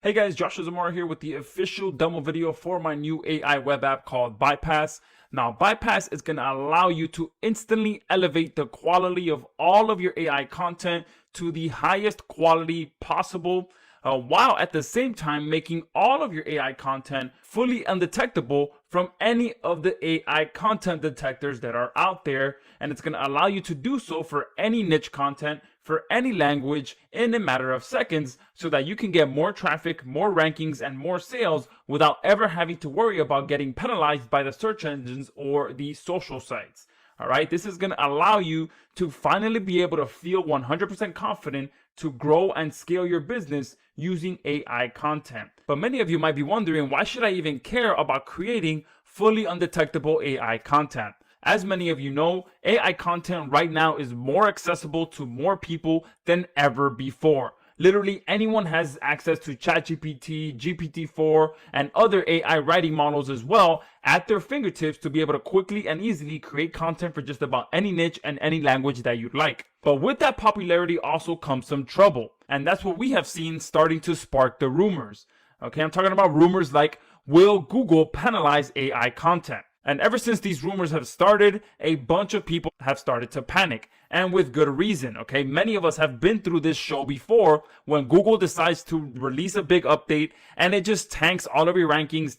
Hey guys, Joshua Zamora here with the official demo video for my new AI web app called Bypass. Now, Bypass is going to allow you to instantly elevate the quality of all of your AI content to the highest quality possible, while at the same time making all of your AI content fully undetectable from any of the AI content detectors that are out there. And it's going to allow you to do so for any niche content, for any language in a matter of seconds, so that you can get more traffic, more rankings, and more sales without ever having to worry about getting penalized by the search engines or the social sites. All right, this is going to allow you to finally be able to feel 100% confident to grow and scale your business using AI content. But many of you might be wondering, why should I even care about creating fully undetectable AI content? As many of you know, AI content right now is more accessible to more people than ever before. Literally anyone has access to ChatGPT, GPT-4, and other AI writing models as well at their fingertips to be able to quickly and easily create content for just about any niche and any language that you'd like. But with that popularity also comes some trouble. And that's what we have seen starting to spark the rumors. Okay, I'm talking about rumors like, will Google penalize AI content? And ever since these rumors have started, a bunch of people have started to panic, and with good reason, okay? Many of us have been through this show before when Google decides to release a big update and it just tanks all of your rankings,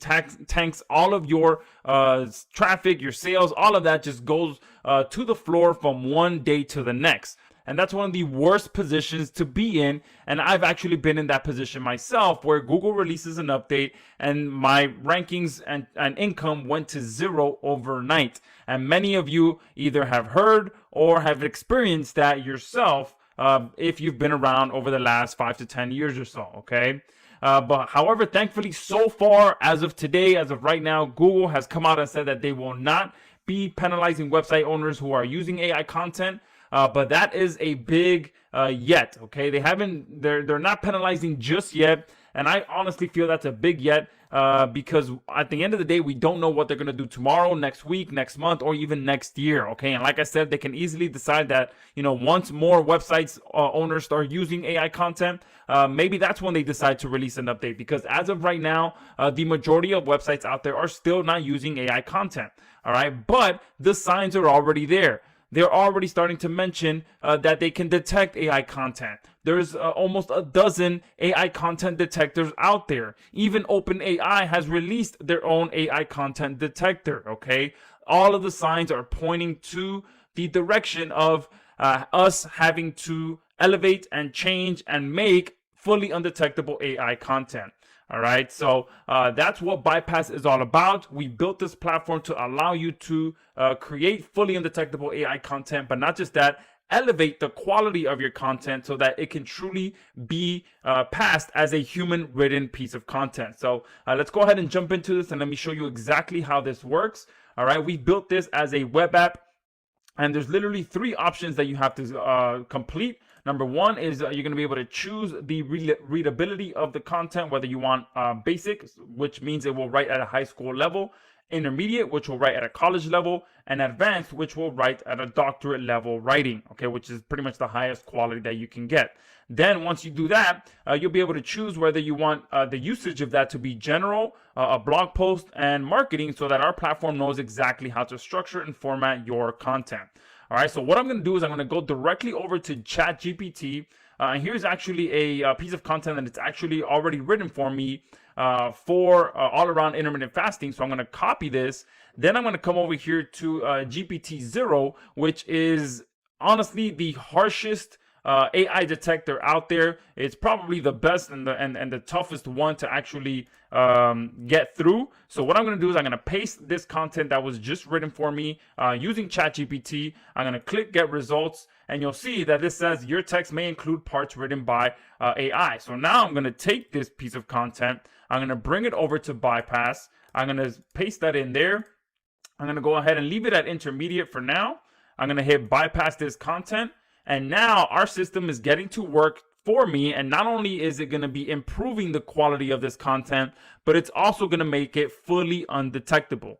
tanks all of your traffic, your sales, all of that just goes to the floor from one day to the next. And that's one of the worst positions to be in. And I've actually been in that position myself, where Google releases an update and my rankings and income went to zero overnight. And many of you either have heard or have experienced that yourself, if you've been around over the last 5 to 10 years or so, okay? But however, thankfully, so far, as of today, as of right now, Google has come out and said that they will not be penalizing website owners who are using AI content. But that is a big yet, okay? They're not penalizing just yet. And I honestly feel that's a big yet, because at the end of the day, we don't know what they're going to do tomorrow, next week, next month, or even next year, okay? And like I said, they can easily decide that, once more websites owners start using AI content, maybe that's when they decide to release an update. Because as of right now, the majority of websites out there are still not using AI content, all right? But the signs are already there. They're already starting to mention that they can detect AI content. There's almost a dozen AI content detectors out there. Even OpenAI has released their own AI content detector, okay? All of the signs are pointing to the direction of us having to elevate and change and make fully undetectable AI content. All right, so that's what Bypass is all about. We built this platform to allow you to create fully undetectable AI content, but not just that, elevate the quality of your content so that it can truly be passed as a human-written piece of content. So let's go ahead and jump into this and let me show you exactly how this works. All right, we built this as a web app, and there's literally 3 options that you have to complete. Number 1 is you're going to be able to choose the readability of the content, whether you want basic, which means it will write at a high school level, intermediate, which will write at a college level, and advanced, which will write at a doctorate level writing, okay, which is pretty much the highest quality that you can get. Then once you do that, you'll be able to choose whether you want the usage of that to be general, a blog post, and marketing, so that our platform knows exactly how to structure and format your content. All right, so what I'm going to do is I'm going to go directly over to ChatGPT. And here's actually a piece of content that it's actually already written for me for all around intermittent fasting. So I'm going to copy this. Then I'm going to come over here to GPT-0, which is honestly the harshest AI detector out there. It's probably the best and the toughest one to actually get through. So what I'm going to do is I'm going to paste this content that was just written for me using ChatGPT. I'm going to click get results, and you'll see that this says your text may include parts written by AI. So now I'm going to take this piece of content, I'm going to bring it over to Bypass. I'm going to paste that in there. I'm going to go ahead and leave it at intermediate for now. I'm going to hit bypass this content. And now our system is getting to work for me. And not only is it going to be improving the quality of this content, but it's also going to make it fully undetectable.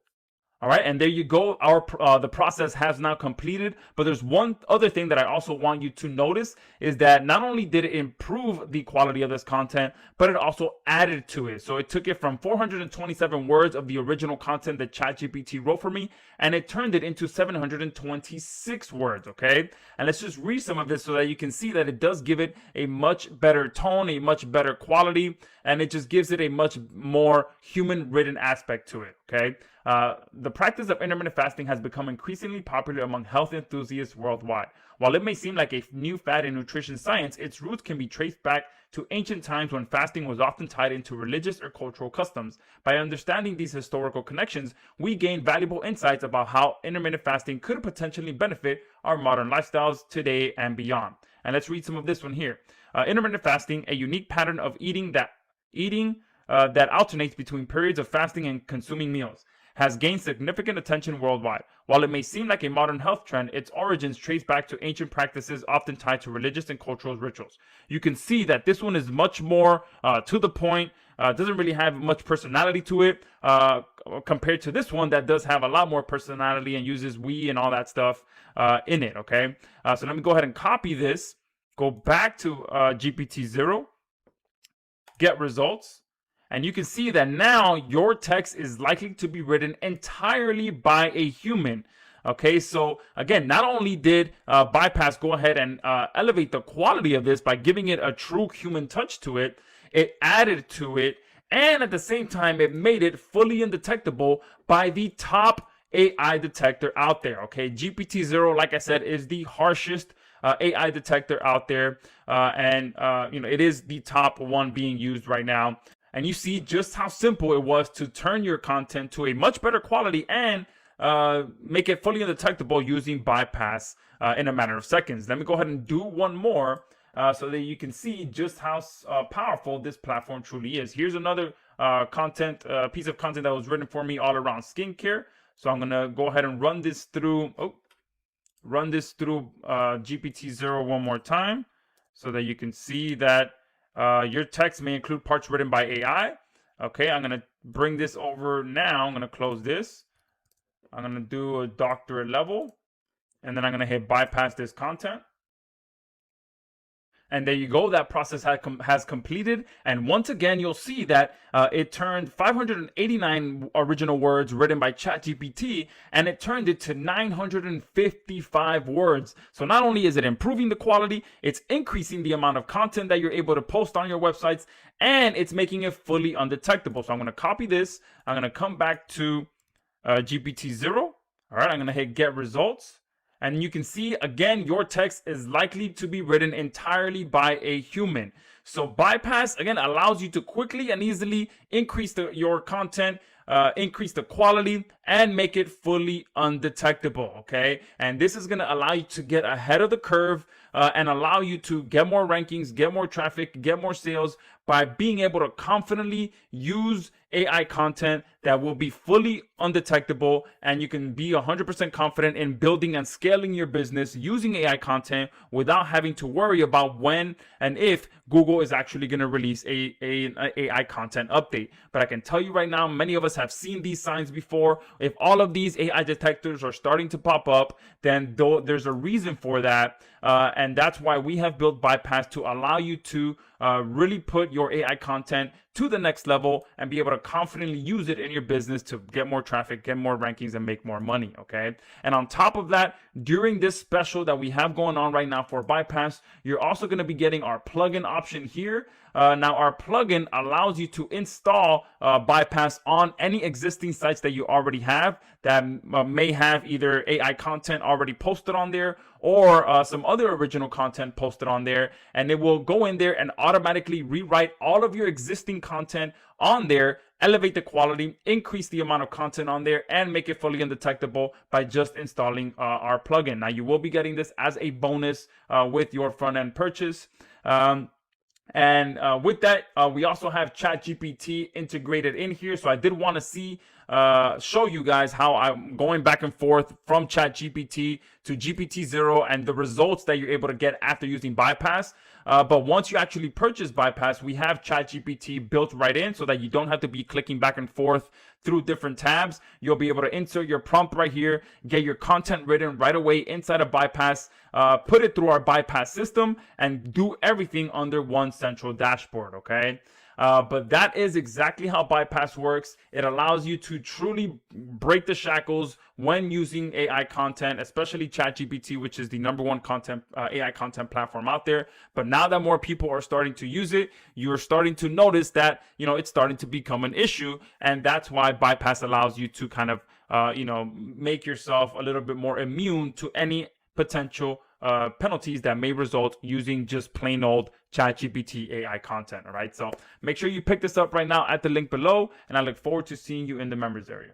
All right, and there you go. The process has now completed. But there's one other thing that I also want you to notice is that not only did it improve the quality of this content, but it also added to it. So it took it from 427 words of the original content that ChatGPT wrote for me, and it turned it into 726 words. Okay, and let's just read some of this so that you can see that it does give it a much better tone, a much better quality, and it just gives it a much more human written aspect to it. Okay. The practice of intermittent fasting has become increasingly popular among health enthusiasts worldwide. While it may seem like a new fad in nutrition science, its roots can be traced back to ancient times when fasting was often tied into religious or cultural customs. By understanding these historical connections, we gain valuable insights about how intermittent fasting could potentially benefit our modern lifestyles today and beyond. And let's read some of this one here. Intermittent fasting, a unique pattern of eating that alternates between periods of fasting and consuming meals, has gained significant attention worldwide. While it may seem like a modern health trend, its origins trace back to ancient practices often tied to religious and cultural rituals. You can see that this one is much more to the point, doesn't really have much personality to it compared to this one that does have a lot more personality and uses we and all that stuff in it, okay? So let me go ahead and copy this, go back to GPT-0, get results. And you can see that now your text is likely to be written entirely by a human. Okay, so again, not only did Bypass go ahead and elevate the quality of this by giving it a true human touch to it, it added to it, and at the same time, it made it fully undetectable by the top AI detector out there. Okay, GPT-0, like I said, is the harshest AI detector out there, and it is the top one being used right now. And you see just how simple it was to turn your content to a much better quality and make it fully undetectable using Bypass in a matter of seconds. Let me go ahead and do one more so that you can see just how powerful this platform truly is. Here's another piece of content that was written for me all around skincare. So I'm gonna go ahead and run this through GPT-0 one more time so that you can see that your text may include parts written by AI. Okay, I'm going to bring this over now. I'm going to close this. I'm going to do a doctorate level. And then I'm going to hit bypass this content. And there you go. That process has completed. And once again, you'll see that it turned 589 original words written by ChatGPT, and it turned it to 955 words. So not only is it improving the quality, it's increasing the amount of content that you're able to post on your websites, and it's making it fully undetectable. So I'm going to copy this. I'm going to come back to GPT-0. All right, I'm going to hit get results. And you can see, again, your text is likely to be written entirely by a human. So Bypass, again, allows you to quickly and easily increase your content, increase the quality, and make it fully undetectable, okay? And this is going to allow you to get ahead of the curve and allow you to get more rankings, get more traffic, get more sales by being able to confidently use AI content that will be fully undetectable, and you can be 100% confident in building and scaling your business using AI content without having to worry about when and if Google is actually going to release an AI content update. But I can tell you right now, many of us have seen these signs before. If all of these AI detectors are starting to pop up, then there's a reason for that. And that's why we have built Bypass to allow you to really put your AI content to the next level and be able to confidently use it in your business to get more traffic, get more rankings, and make more money, okay? And on top of that, during this special that we have going on right now for Bypass, you're also going to be getting our plugin option here. Now, our plugin allows you to install Bypass on any existing sites that you already have that may have either AI content already posted on there or some other original content posted on there, and it will go in there and automatically rewrite all of your existing content on there, elevate the quality, increase the amount of content on there, and make it fully undetectable by just installing our plugin. Now, you will be getting this as a bonus with your front-end purchase. And with that, we also have ChatGPT integrated in here. So I did want to see show you guys how I'm going back and forth from ChatGPT to GPT-0 and the results that you're able to get after using Bypass. But once you actually purchase Bypass, we have ChatGPT built right in so that you don't have to be clicking back and forth through different tabs. You'll be able to insert your prompt right here, get your content written right away inside of Bypass, put it through our Bypass system, and do everything under one central dashboard, okay? But that is exactly how Bypass works. It allows you to truly break the shackles when using AI content, especially ChatGPT, which is the #1 content AI content platform out there. But now that more people are starting to use it, you're starting to notice that, you know, it's starting to become an issue. And that's why Bypass allows you to kind of, you know, make yourself a little bit more immune to any potential penalties that may result using just plain old ChatGPT AI content. All right, so make sure you pick this up right now at the link below, and I look forward to seeing you in the members area.